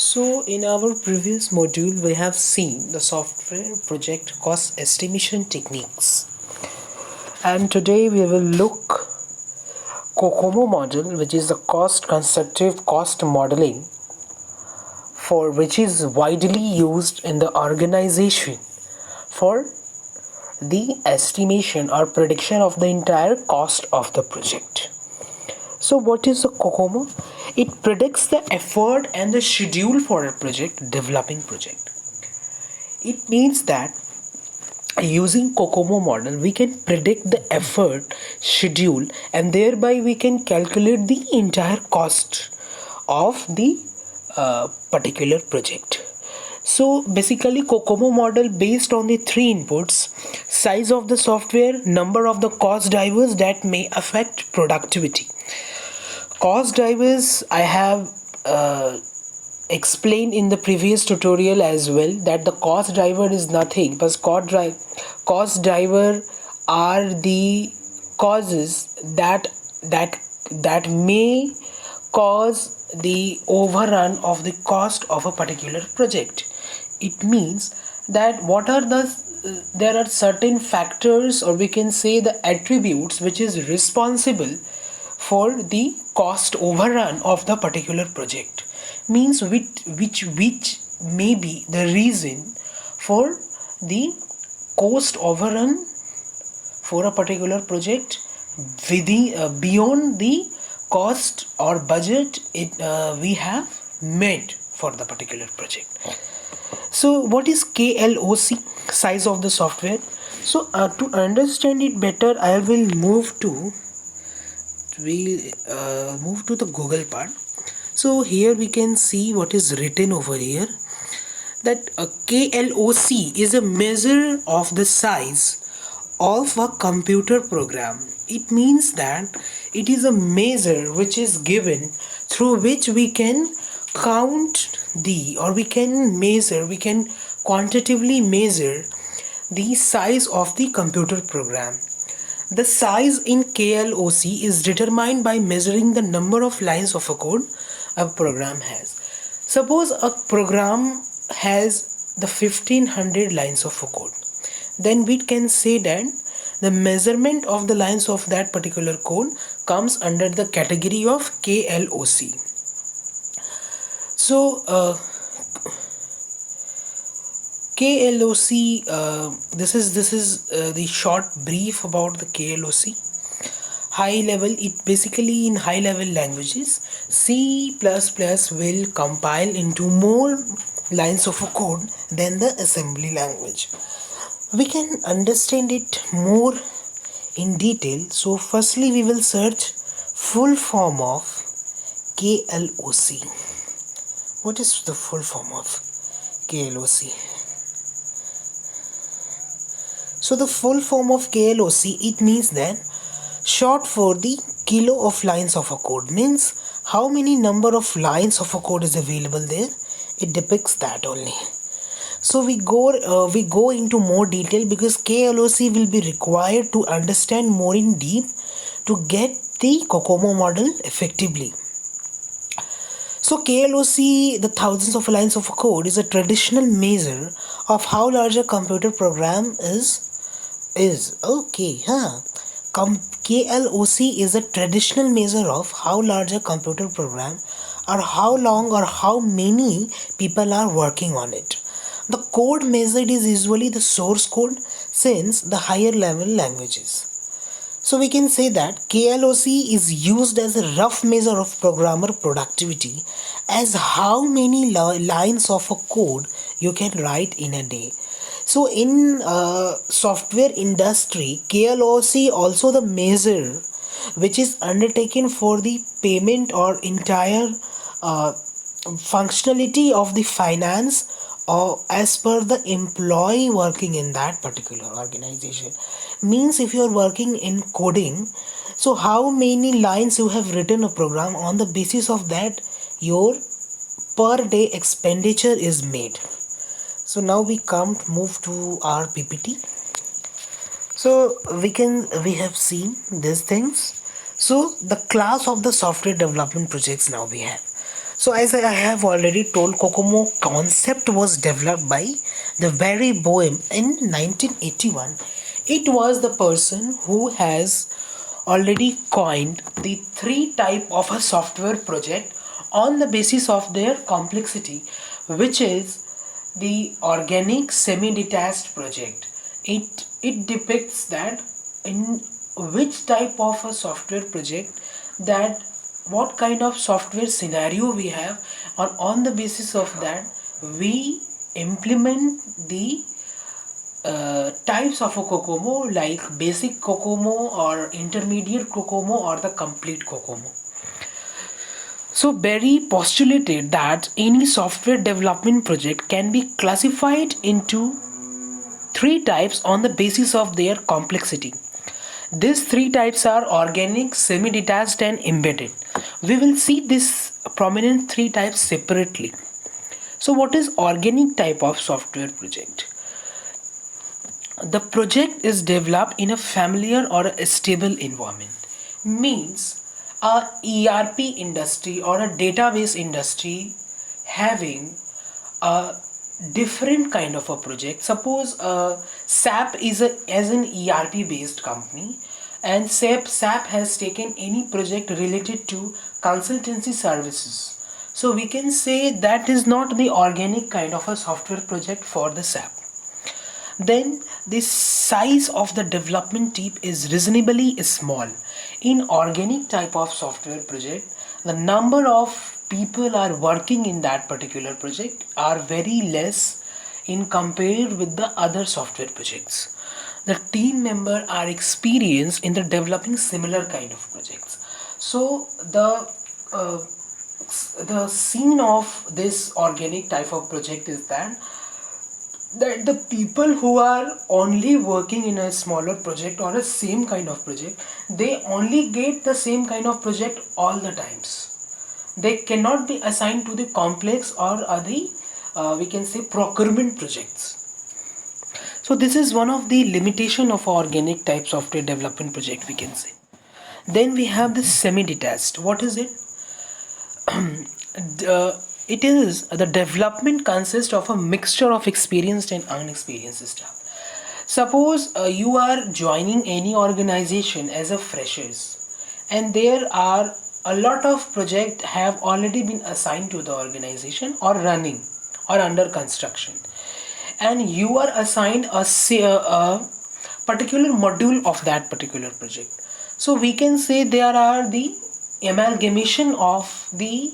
So in our previous module we have seen the software project cost estimation techniques, and today we will look Cocomo model, which is the cost constructive cost modeling for which is widely used in the organization for the estimation or prediction of the entire cost of the project. So what is the Cocomo? It predicts the effort and the schedule for a project, developing project. It means that using Cocomo model we can predict the effort, schedule, and thereby we can calculate the entire cost of the particular project. So basically Cocomo model based on the three inputs: size of the software, number of the cost drivers that may affect productivity. Cost drivers I have explained in the previous tutorial as well, that the cost driver is nothing but cost driver are the causes that may cause the overrun of the cost of a particular project. It means that what are the there are certain factors, or we can say the attributes, which is responsible for the cost overrun of the particular project. Means which may be the reason for the cost overrun for a particular project within beyond the cost or budget we have made for the particular project. So what is KLOC, size of the software? So to understand it better, I will move to the Google part. So here we can see what is written over here, that a KLOC is a measure of the size of a computer program. It means that it is a measure which is given through which we can count or we can quantitatively measure the size of the computer program. The size in KLOC is determined by measuring the number of lines of a code a program has. Suppose a program has the 1500 lines of a code, then we can say that the measurement of the lines of that particular code comes under the category of KLOC. So KLOC, this is the short brief about the KLOC. High level, it basically in high level languages, C++ will compile into more lines of a code than the assembly language. We can understand it more in detail. So firstly we will search full form of KLOC. What is the full form of KLOC? So the full form of KLOC, it means that short for the kilo of lines of a code, means how many number of lines of a code is available there. It depicts that only. So we go into more detail, because KLOC will be required to understand more in deep to get the Cocomo model effectively. So KLOC, the thousands of lines of a code, is a traditional measure of how large a computer program is. KLOC is a traditional measure of how large a computer program, or how long or how many people are working on it. The code measured is usually the source code, since the higher level languages. So we can say that KLOC is used as a rough measure of programmer productivity, as how many lines of a code you can write in a day. So in software industry, KLOC also the measure which is undertaken for the payment or entire functionality of the finance, or as per the employee working in that particular organization. Means if you are working in coding, so how many lines you have written a program, on the basis of that your per day expenditure is made. So now we move to our PPT. So we have seen these things. So the class of the software development projects now we have. So as I have already told, Cocomo concept was developed by the very Boehm in 1981. It was the person who has already coined the three type of a software project on the basis of their complexity, which is the organic semi-detached project. It depicts that in which type of a software project, that what kind of software scenario we have, and on the basis of that we implement the types of a Cocomo, like basic Cocomo or intermediate Cocomo or the complete Cocomo. So Berry postulated that any software development project can be classified into three types on the basis of their complexity. These three types are organic, semi-detached and embedded. We will see this prominent three types separately. So what is organic type of software project? The project is developed in a familiar or a stable environment. Means a ERP industry or a database industry having a different kind of a project. Suppose SAP is as an ERP based company, and SAP has taken any project related to consultancy services. So we can say that is not the organic kind of a software project for the SAP. Then the size of the development team is reasonably small. In organic type of software project, the number of people are working in that particular project are very less in compared with the other software projects. The team member are experienced in the developing similar kind of projects. So uh, the scene of this organic type of project is that the people who are only working in a smaller project or a same kind of project, they only get the same kind of project all the times. They cannot be assigned to the complex or the we can say procurement projects. So this is one of the limitation of organic type software development project, we can say. Then we have the semi-detached. What is it? It is the development consists of a mixture of experienced and unexperienced staff. Suppose you are joining any organization as a freshers, and there are a lot of projects have already been assigned to the organization or running or under construction, and you are assigned a particular module of that particular project. So we can say there are the amalgamation of the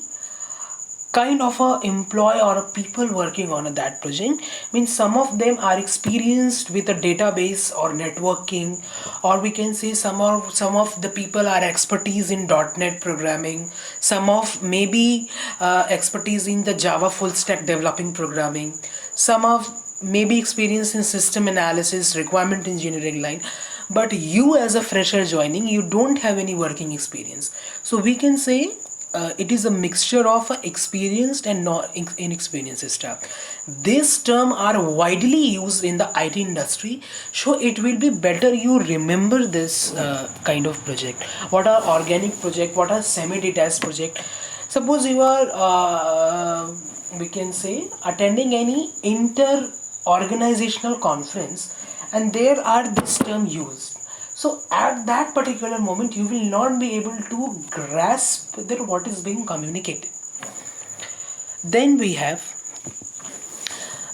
kind of a employee or a people working on that project. Means some of them are experienced with a database or networking, or we can say some of the people are expertise in .NET programming, some of maybe expertise in the Java full stack developing programming, some of maybe experience in system analysis, requirement engineering line. But you as a fresher joining, you don't have any working experience. So we can say it is a mixture of experienced and not inexperienced staff. This term are widely used in the IT industry, so it will be better you remember this kind of project. What are organic project? What are semi-detached project? Suppose you are we can say attending any inter-organizational conference, and there are this term used. So at that particular moment, you will not be able to grasp that what is being communicated. Then we have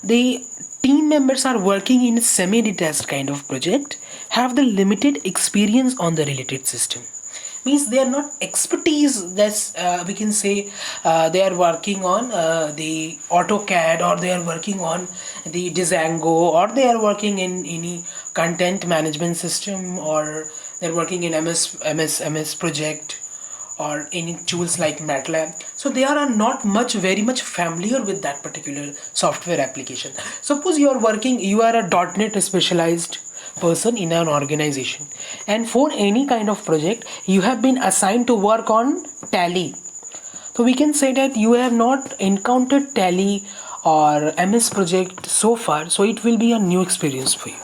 the team members are working in a semi-detached kind of project, have the limited experience on the related system. Means they are not expertise. That's we can say they are working on the AutoCAD, or they are working on the Django, or they are working in any content management system, or they're working in MS project, or any tools like MATLAB. So they are not very much familiar with that particular software application. Suppose you are a .NET specialized person in an organization, and for any kind of project you have been assigned to work on Tally. So we can say that you have not encountered Tally or MS project so far, so it will be a new experience for you.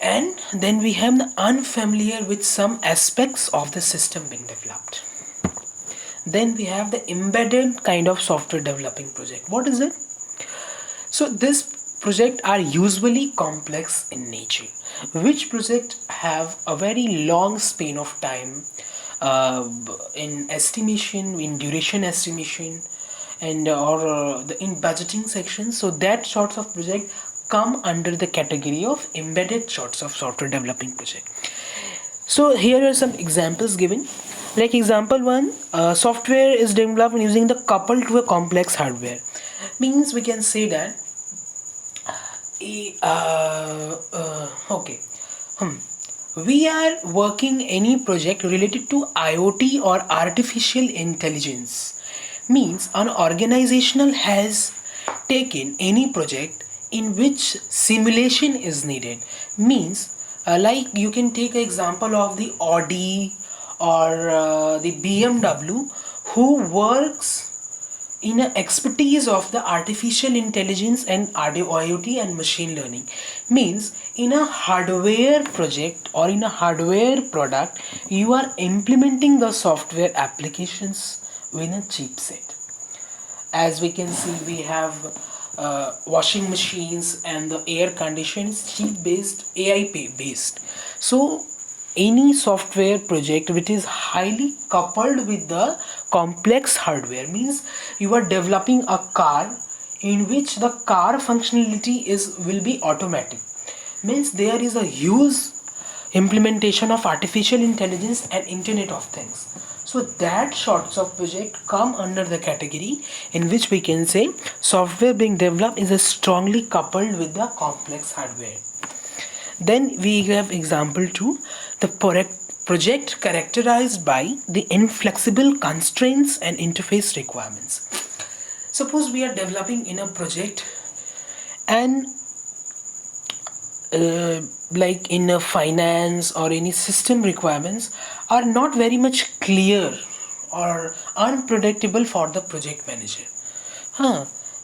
And then we have the unfamiliar with some aspects of the system being developed. Then we have the embedded kind of software developing project. What is it? So this project are usually complex in nature, which project have a very long span of time in estimation, in duration estimation, and or in budgeting section. So that sorts of project come under the category of embedded sorts of software developing project. So here are some examples given. Like example one, software is developed using the coupled to a complex hardware. Means we can say that okay. Hmm. We are working any project related to IoT or artificial intelligence. Means an organizational has taken any project in which simulation is needed. Means like you can take an example of the Audi or the BMW who works in a expertise of the artificial intelligence and IoT and machine learning. Means in a hardware project or in a hardware product you are implementing the software applications with a chipset. As we can see, we have washing machines and the air conditions chip based, AI based. So any software project which is highly coupled with the complex hardware, means you are developing a car in which the car functionality is will be automatic. Means there is a huge implementation of artificial intelligence and internet of things. So that sorts of project come under the category in which we can say software being developed is a strongly coupled with the complex hardware. Then we have example 2, the project characterized by the inflexible constraints and interface requirements. Suppose we are developing in a project and like in a finance or any system requirements are not very much clear or unpredictable for the project manager.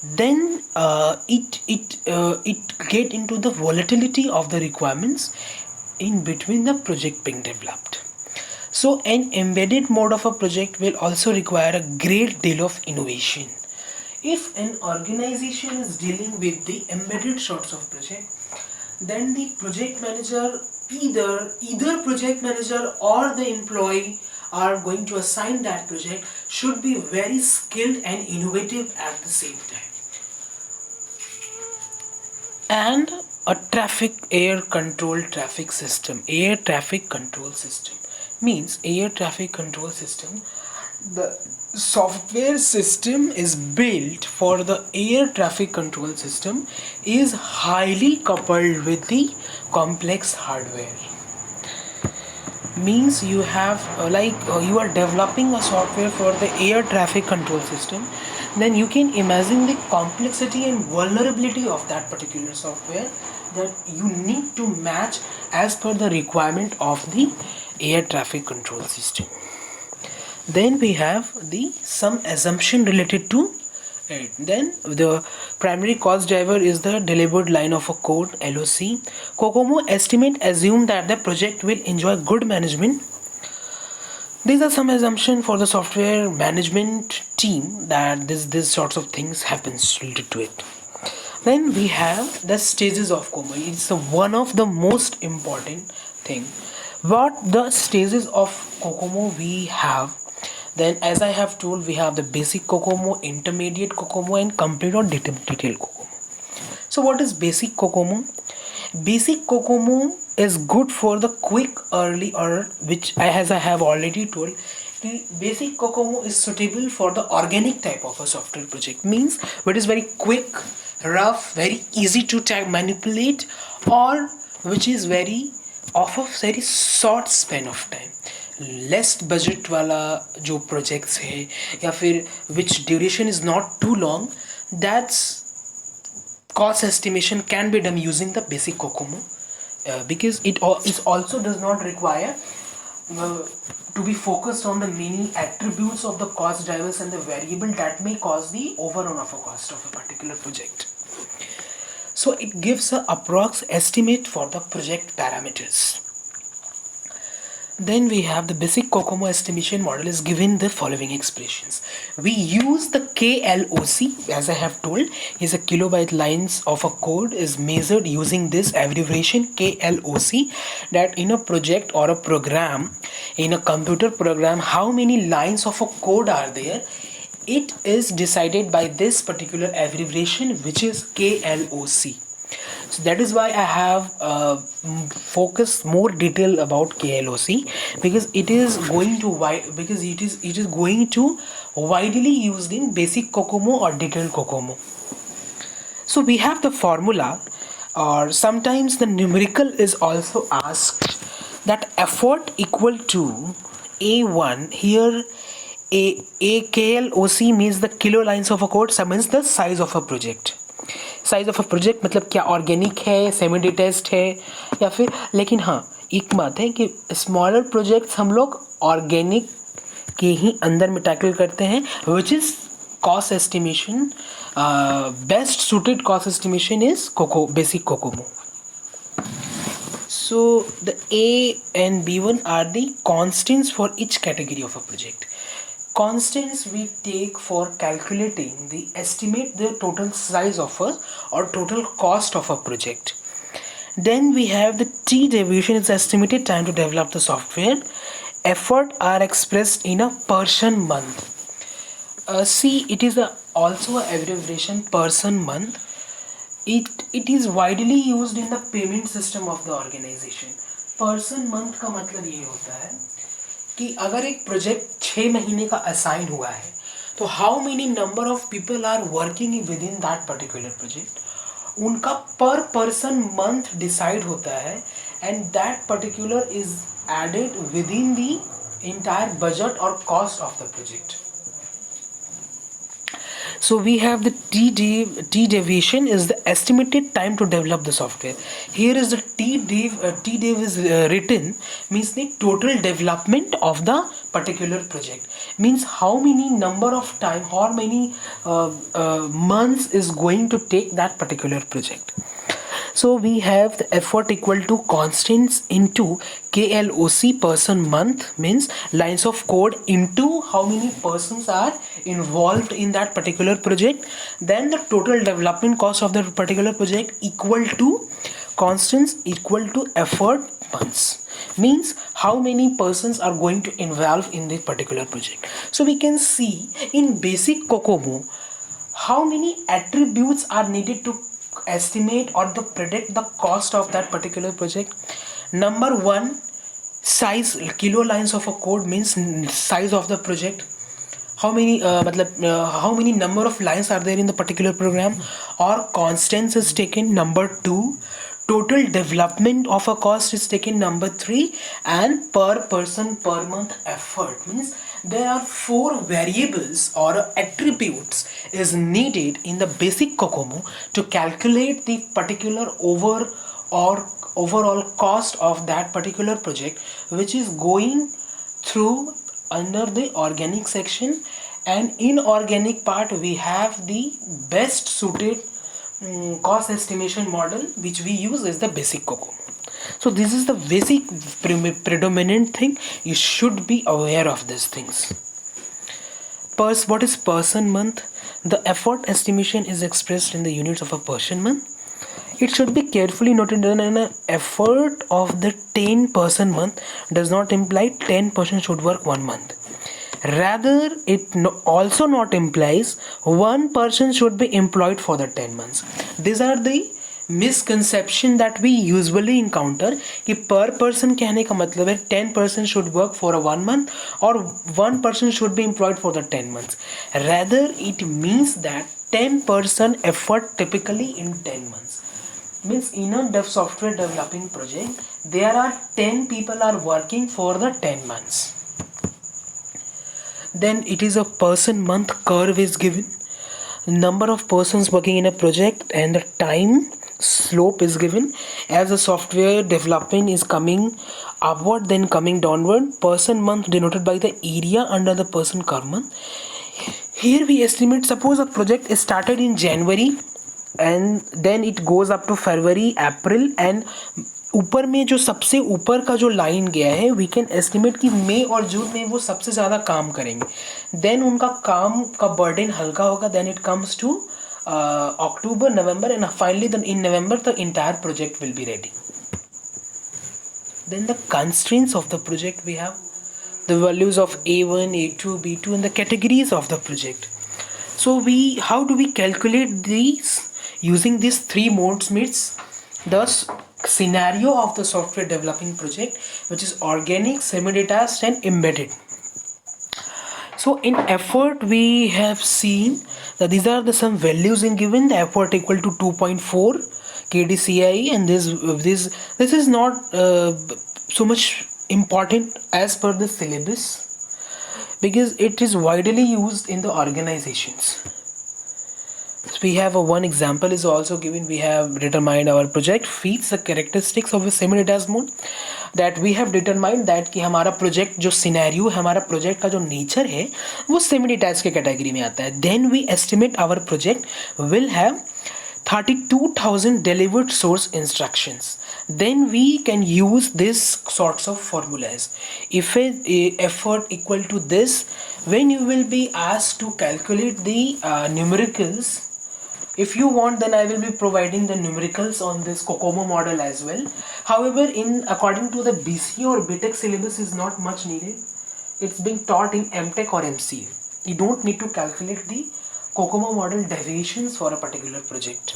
Then it get into the volatility of the requirements in between the project being developed. So an embedded mode of a project will also require a great deal of innovation. If an organization is dealing with the embedded sorts of project, then the project manager, either project manager or the employee are going to assign that project, should be very skilled and innovative at the same time. And a traffic air control traffic system, air traffic control system, means air traffic control system, the software system is built for the air traffic control system is highly coupled with the complex hardware. Means you have you are developing a software for the air traffic control system, then you can imagine the complexity and vulnerability of that particular software that you need to match as per the requirement of the air traffic control system. Then we have the some assumption related to it. Then the primary cost driver is the delivered line of a code, LOC. Cocomo estimate assume that the project will enjoy good management. These are some assumption for the software management team that this sorts of things happens related to it. Then we have the stages of Cocomo. It's one of the most important thing. What the stages of Cocomo we have? Then, as I have told, we have the basic Cocomo, intermediate Cocomo, and complete or detailed Cocomo. So, what is basic Cocomo? Basic Cocomo is good for the quick early or which as I have already told. The basic Cocomo is suitable for the organic type of a software project. Means it is very quick, rough, very easy to manipulate, or which is very of a very short span of time. Less budget वाला जो projects है या फिर which duration is not too long, that's cost estimation can be done using the basic Cocomo because it also does not require to be focused on the many attributes of the cost drivers and the variable that may cause the overrun of a cost of a particular project. So it gives a approx estimate for the project parameters. Then we have the basic Cocomo estimation model is given the following expressions. We use the KLOC, as I have told, is a kilobyte lines of a code is measured using this abbreviation KLOC, that in a project or a program, in a computer program, how many lines of a code are there. It is decided by this particular abbreviation, which is KLOC. So that is why I have focused more detail about KLOC, because it is going to it is going to widely used in basic Cocomo or detailed Cocomo. So we have the formula, or sometimes the numerical is also asked, that effort equal to A1. Here a KLOC means the kilo lines of a code, so means the size of a project. Size of a project मतलब क्या organic है, semi detest है, या फिर, लेकिन हाँ एक बात है कि स्मॉलर प्रोजेक्ट्स हम लोग ऑर्गेनिक के ही अंदर में टैकल करते हैं, which is cost estimation. Best suited cost estimation is basic COCOMO. So the A and B1 are the constants for each category of a project. Constants we take for calculating the estimate the total size of a or total cost of a project. Then we have the T deviation, is estimated time to develop the software. Effort are expressed in a person month. C, it is also a abbreviation person month. It is widely used in the payment system of the organization. person month का मतलब ये होता है कि अगर एक project 6 महीने का असाइन हुआ है, तो how many number of people are working with in that particular project, उनका पर पर्सन मंथ डिसाइड होता है, and that particular is added with in the entire budget और cost of the project. So we have the T deviation is the estimated time to develop the software. Here is the T dev is written means the total development of the particular project, means how many number of time, how many months is going to take that particular project. So we have the effort equal to constants into KLOC person month, means lines of code into how many persons are involved in that particular project. Then the total development cost of that particular project equal to constants equal to effort months, means how many persons are going to involve in this particular project. So we can see in basic Cocomo how many attributes are needed to estimate or to predict the cost of that particular project. Number one, size, kilo lines of a code means size of the project. How many how many number of lines are there in the particular program, or constants is taken. Number two, total development of a cost is taken. Number three, and per person per month effort, means there are 4 variables or attributes is needed in the basic Cocomo to calculate the particular overall cost of that particular project, which is going through under the organic section. And in organic part we have the best suited cost estimation model, which we use is the basic Cocomo. So this is the basic predominant thing. You should be aware of these things. What is person month? The effort estimation is expressed in the units of a person month. It should be carefully noted that an effort of the 10 person month does not imply 10% should work 1 month. Rather, it also not implies 1 person should be employed for the 10 months. These are the misconception that we usually encounter कि per person कहने का मतलब है 10% should work for a 1 month or 1 person should be employed for the 10 months. Rather, it means that 10% effort typically in 10 months. Means in a software developing project, there are 10 people are working for the 10 months. Then it is a person month curve is given. Number of persons working in a project and the time slope is given. As the software development is coming upward then coming downward, person month denoted by the area under the person curve month. Here we estimate, suppose a project is started in January and then it goes up to February, April, and ऊपर में जो सबसे ऊपर का जो line गया है, we can estimate कि मई और जून में वो सबसे ज़्यादा काम करेंगे, देन उनका काम का बर्डन हल्का होगा, then it comes to October, November, and finally then in November the entire project will be ready. Then the constraints of the project, we have the values of A1, A2, B2 and the categories of the project. So how do we calculate these? Using these three modes means the scenario of the software developing project, which is organic, semi-detached and embedded. So in effort we have seen that these are the some values in given. The effort equal to 2.4 kdci, and this is not so much important as per the syllabus, because it is widely used in the organizations. So we have one example is also given. We have determined our project fits the characteristics of a semi-detached mode, that we have determined that कि हमारा project जो scenario है, हमारा project का जो nature है वो semi-detached के category में आता है. Then we estimate our project will have 32,000 delivered source instructions. Then we can use this sorts of formulas. If a effort equal to this, when you will be asked to calculate the numericals, if you want, then I will be providing the numericals on this Cocomo model as well. However, according to the BCA or BTech syllabus is not much needed. It's being taught in MTech or MCA. You don't need to calculate the Cocomo model deviations for a particular project.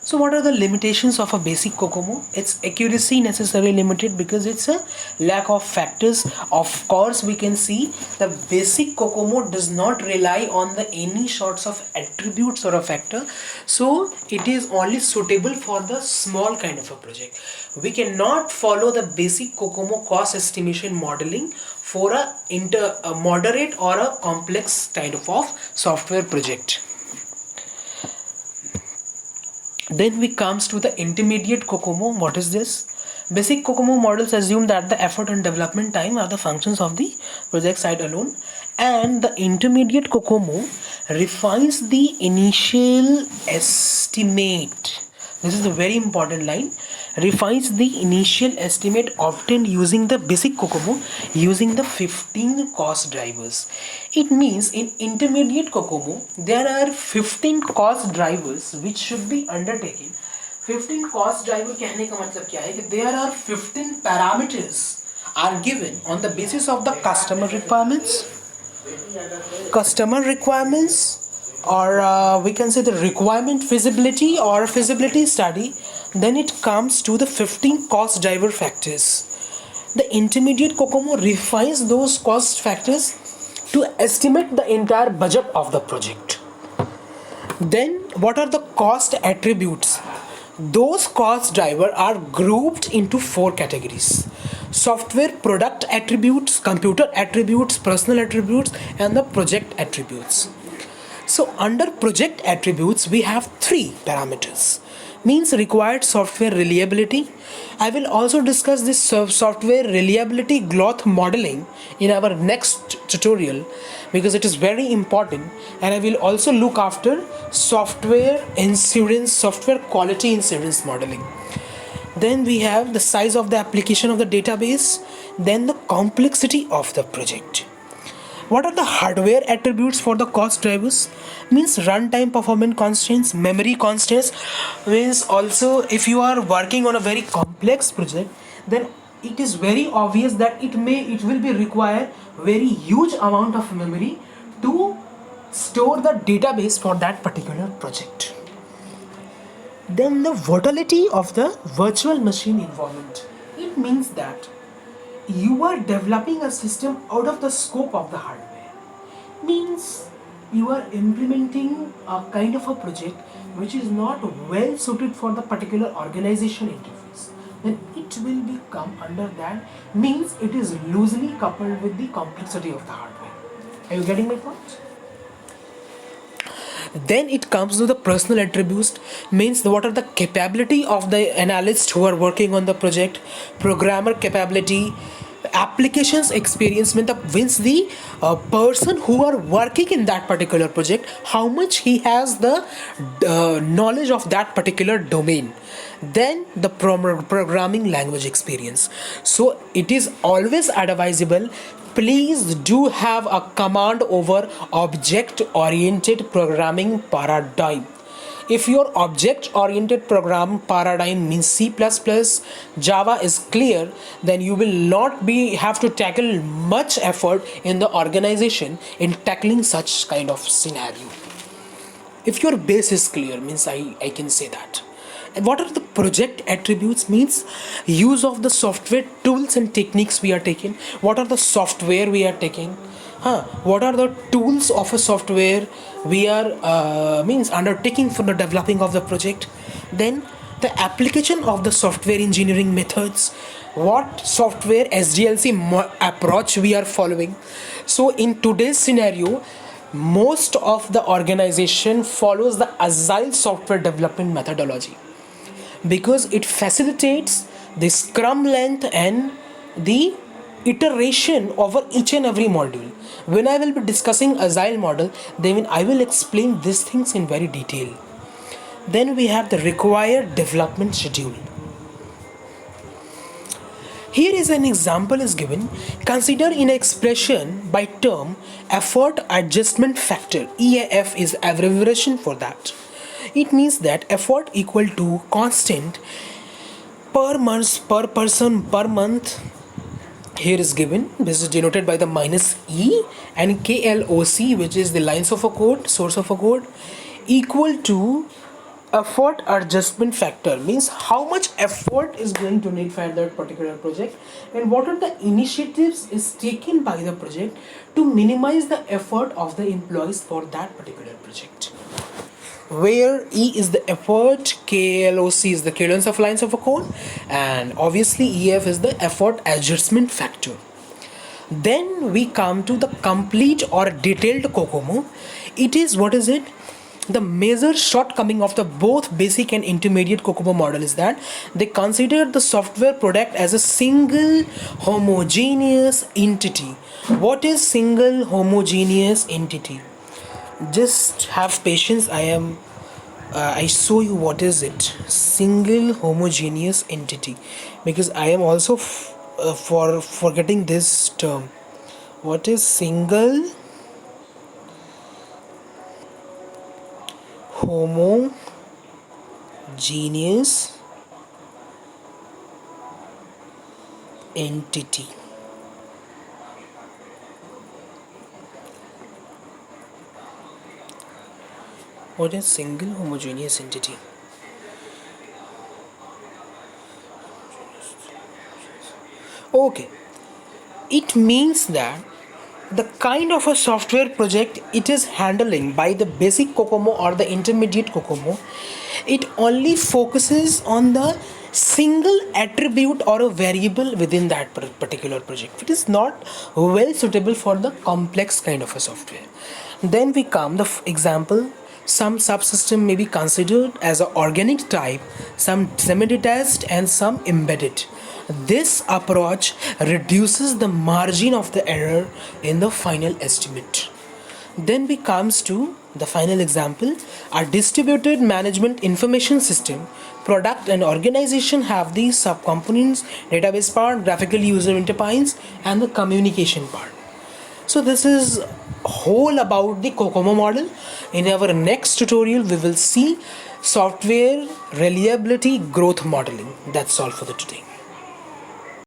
So what are the limitations of a basic Cocomo? Its accuracy necessarily limited because it's a lack of factors. Of course, we can see the basic Cocomo does not rely on the any sorts of attributes or a factor. So it is only suitable for the small kind of a project. We cannot follow the basic Cocomo cost estimation modeling for a moderate or a complex kind of software project. Then we comes to the intermediate Cocomo. What is this? Basic Cocomo models assume that the effort and development time are the functions of the project side alone, and the intermediate Cocomo refines the initial estimate. This is a very important line. Refines the initial estimate obtained using the basic Cocomo using the 15 cost drivers. It means in intermediate Cocomo there are 15 cost drivers which should be undertaken. 15 cost driver कहने का मतलब क्या है कि there are 15 parameters are given on the basis of the customer requirements, or we can say the requirement feasibility or feasibility study. Then it comes to the 15 cost driver factors. The intermediate Cocomo refines those cost factors to estimate the entire budget of the project. Then what are the cost attributes? Those cost drivers are grouped into 4 categories: software product attributes, computer attributes, personal attributes and the project attributes. So under project attributes we have 3 parameters, means required software reliability. I will also discuss this software reliability growth modeling in our next tutorial because it is very important, and I will also look after software insurance, software quality insurance modeling. Then we have the size of the application of the database, then the complexity of the project. What are the hardware attributes for the cost drivers? Means runtime performance constraints, memory constraints. Means also if you are working on a very complex project, then it is very obvious that it will be require very huge amount of memory to store the database for that particular project. Then the volatility of the virtual machine environment. It means that you are developing a system out of the scope of the hardware. Means you are implementing a kind of a project which is not well suited for the particular organization interface. Then it will become under that, means it is loosely coupled with the complexity of the hardware. Are you getting my point? Then it comes to the personal attributes, means what are the capability of the analysts who are working on the project, programmer capability, applications experience means the person who are working in that particular project, how much he has the knowledge of that particular domain. Then the programming language experience. So it is always advisable, please do have a command over object oriented programming paradigm. If your object oriented program paradigm means C++, Java is clear, then you will not be have to tackle much effort in the organization in tackling such kind of scenario. If your base is clear, means I can say that. And what are the project attributes? Means use of the software tools and techniques we are taking. What are the software we are taking? What are the tools of a software we are means undertaking for the developing of the project? Then the application of the software engineering methods. What software SDLC approach we are following? So in today's scenario, most of the organization follows the agile software development methodology because it facilitates the scrum length and the iteration over each and every module. When I will be discussing agile model, then I will explain these things in very detail. Then we have the required development schedule. Here is an example is given. Consider in expression by term effort adjustment factor. EAF is abbreviation for that. It means that effort equal to constant per month per person per month. Here is given. This is denoted by the minus E and KLOC, which is the lines of a code, source of a code, equal to effort adjustment factor, means how much effort is going to need for that particular project and what are the initiatives is taken by the project to minimize the effort of the employees for that particular project, where E is the effort, KLOC is the cadence of lines of a code, and obviously EF is the effort adjustment factor. Then we come to the complete or detailed Cocomo. It is, what is it? The major shortcoming of the both basic and intermediate Cocomo model is that they consider the software product as a single homogeneous entity. What is single homogeneous entity? Just have patience. I show you what is it. Single homogeneous entity, because I am also for forgetting this term. What is single homogeneous entity? What is single homogeneous entity? Okay, it means that the kind of a software project it is handling by the basic Cocomo or the intermediate Cocomo, it only focuses on the single attribute or a variable within that particular project. It is not well suitable for the complex kind of a software. Then we come the example. Some subsystem may be considered as an organic type, some semi-detached and some embedded. This approach reduces the margin of the error in the final estimate. Then we comes to the final example. A distributed management information system, product and organization have these subcomponents: database part, graphical user interface, and the communication part. So this is whole about the Cocomo model. In our next tutorial, we will see software reliability growth modeling. That's all for the today.